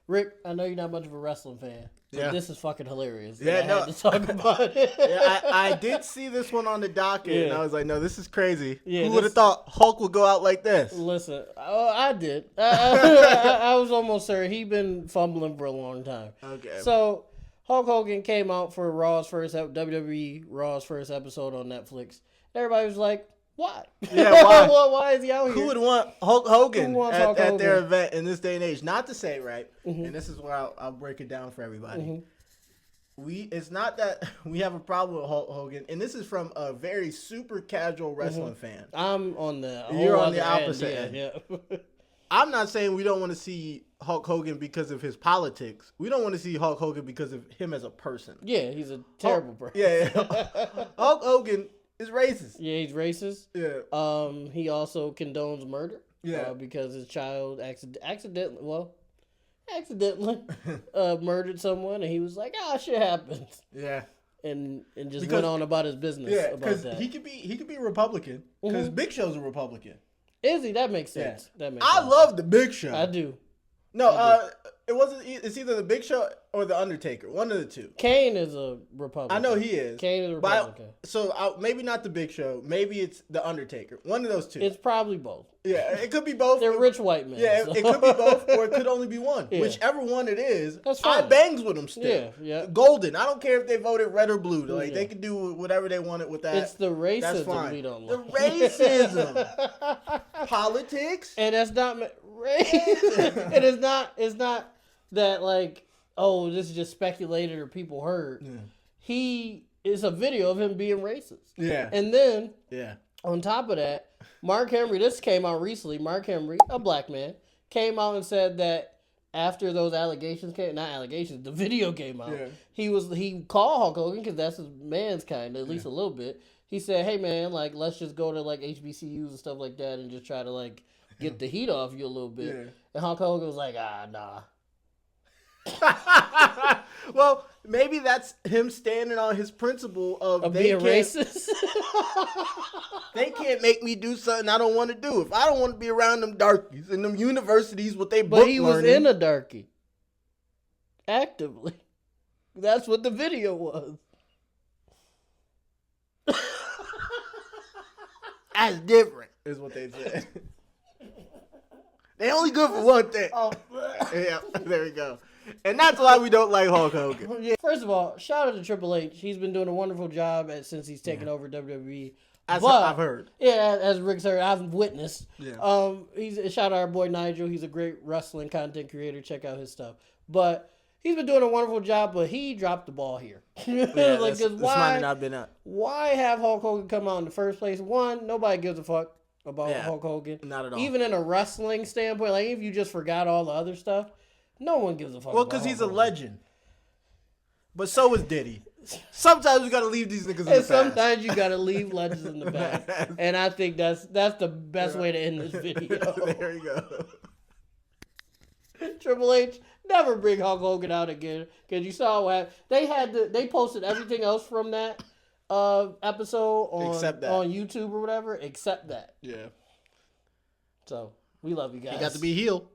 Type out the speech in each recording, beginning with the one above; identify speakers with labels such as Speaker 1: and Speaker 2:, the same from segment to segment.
Speaker 1: Rick, I know you're not much of a wrestling fan, but this is fucking hilarious.
Speaker 2: Yeah,
Speaker 1: I had to talk about it.
Speaker 2: Yeah, I did see this one on the docket, and I was like, no, this is crazy.
Speaker 1: Yeah,
Speaker 2: who would have thought Hulk would go out like this?
Speaker 1: Listen, I did. I was almost certain. He'd been fumbling for a long time.
Speaker 2: Okay.
Speaker 1: So Hulk Hogan came out for WWE Raw's first episode on Netflix. Everybody was like, "Why?
Speaker 2: Yeah, why?
Speaker 1: Why is he out here?
Speaker 2: Who would want Hulk Hogan at their event in this day and age? Not to say, right, and this is where I'll break it down for everybody. It's not that we have a problem with Hulk Hogan, and this is from a very super casual wrestling fan.
Speaker 1: I'm on the
Speaker 2: You're on the opposite
Speaker 1: end. Yeah.
Speaker 2: I'm not saying we don't want to see Hulk Hogan because of his politics. We don't want to see Hulk Hogan because of him as a person.
Speaker 1: Yeah, he's a terrible person.
Speaker 2: Yeah. Hulk Hogan is racist.
Speaker 1: Yeah, he's racist.
Speaker 2: Yeah.
Speaker 1: He also condones murder.
Speaker 2: Yeah.
Speaker 1: Because his child accidentally murdered someone, and he was like, shit happens.
Speaker 2: Yeah.
Speaker 1: And just went on about his business.
Speaker 2: Yeah,
Speaker 1: because
Speaker 2: he could be Republican because Big Show's a Republican.
Speaker 1: Is he? That makes sense.
Speaker 2: Yeah.
Speaker 1: That makes
Speaker 2: I
Speaker 1: sense.
Speaker 2: love the Big Show.
Speaker 1: I do.
Speaker 2: No, it wasn't. It's either the Big Show or the Undertaker. One of the two.
Speaker 1: Kane is a Republican.
Speaker 2: I know he is.
Speaker 1: Kane is a Republican.
Speaker 2: Maybe not the Big Show. Maybe it's the Undertaker. One of those two.
Speaker 1: It's probably both.
Speaker 2: Yeah, it could be both.
Speaker 1: They're rich white men.
Speaker 2: Yeah,
Speaker 1: so.
Speaker 2: it could be both, or it could only be one.
Speaker 1: Yeah.
Speaker 2: Whichever one it is,
Speaker 1: That's fine.
Speaker 2: I bangs with them still.
Speaker 1: Yeah.
Speaker 2: Golden. I don't care if they voted red or blue. Like they can do whatever they wanted with that.
Speaker 1: It's the racism
Speaker 2: That's fine.
Speaker 1: we don't
Speaker 2: The
Speaker 1: like.
Speaker 2: racism, politics,
Speaker 1: and that's not racism. And it's not that like, oh, this is just speculated or people heard. Yeah. It's a video of him being racist.
Speaker 2: Yeah,
Speaker 1: and then
Speaker 2: yeah.
Speaker 1: On top of that, Mark Henry, this came out recently, Mark Henry, a black man, came out and said that after those the video came out, he called Hulk Hogan, because that's his man's kind, at least a little bit. He said, hey man, like, let's just go to like HBCUs and stuff like that and just try to like get the heat off you a little bit. Yeah. And Hulk Hogan was like, nah.
Speaker 2: Well, maybe that's him standing on his principle of
Speaker 1: being racist.
Speaker 2: They can't make me do something I don't want to do. If I don't want to be around them darkies and them universities, what they
Speaker 1: but he was in a darkie actively. That's what the video was.
Speaker 2: That's different, is what they said. They only good for one thing. Oh, yeah, there you go. And that's why we don't like Hulk Hogan.
Speaker 1: Yeah. First of all, shout out to Triple H. He's been doing a wonderful job since he's taken over WWE.
Speaker 2: I've heard.
Speaker 1: Yeah, as Rick's heard, I've witnessed.
Speaker 2: Yeah.
Speaker 1: Shout out our boy Nigel. He's a great wrestling content creator. Check out his stuff. But he's been doing a wonderful job, but he dropped the ball here.
Speaker 2: Yeah,
Speaker 1: like,
Speaker 2: this might have not been up.
Speaker 1: Why have Hulk Hogan come out in the first place? One, nobody gives a fuck about Hulk Hogan.
Speaker 2: Not at all.
Speaker 1: Even in a wrestling standpoint, like if you just forgot all the other stuff, no one gives a fuck.
Speaker 2: Well, because he's a legend. But so is Diddy. Sometimes we gotta leave these niggas in the past.
Speaker 1: Sometimes you gotta leave legends in the past. And I think that's the best way to end this video.
Speaker 2: There you go.
Speaker 1: Triple H, never bring Hulk Hogan out again, because you saw what they posted everything else from that episode on YouTube or whatever, except that.
Speaker 2: Yeah.
Speaker 1: So we love you guys.
Speaker 2: He got to be heel.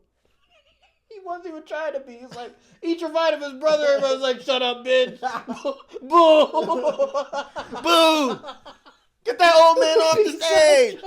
Speaker 1: He wasn't even trying to be. He's like, eat your vitamins, brother. Everybody's like, shut up, bitch. Boo.
Speaker 2: Boo. Get that old man off the stage.